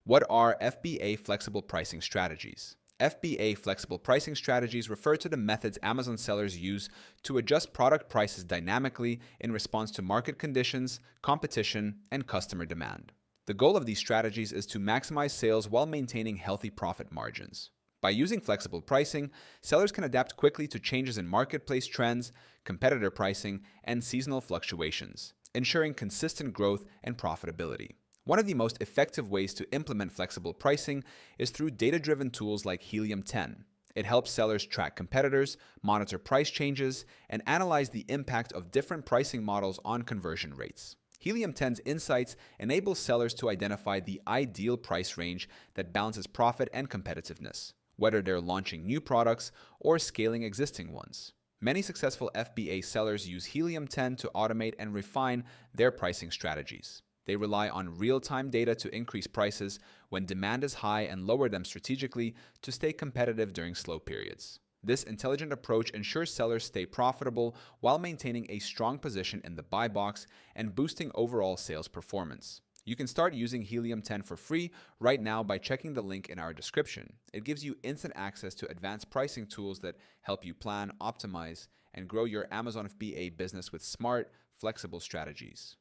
What are FBA flexible pricing strategies? FBA flexible pricing strategies refer to the methods Amazon sellers use to adjust product prices dynamically in response to market conditions, competition, and customer demand. The goal of these strategies is to maximize sales while maintaining healthy profit margins. By using flexible pricing, sellers can adapt quickly to changes in marketplace trends, competitor pricing, and seasonal fluctuations, ensuring consistent growth and profitability. One of the most effective ways to implement flexible pricing is through data-driven tools like Helium 10. It helps sellers track competitors, monitor price changes, and analyze the impact of different pricing models on conversion rates. Helium 10's insights enable sellers to identify the ideal price range that balances profit and competitiveness, whether they're launching new products or scaling existing ones. Many successful FBA sellers use Helium 10 to automate and refine their pricing strategies. They rely on real-time data to increase prices when demand is high and lower them strategically to stay competitive during slow periods. This intelligent approach ensures sellers stay profitable while maintaining a strong position in the buy box and boosting overall sales performance. You can start using Helium 10 for free right now by checking the link in our description. It gives you instant access to advanced pricing tools that help you plan, optimize, and grow your Amazon FBA business with smart, flexible strategies.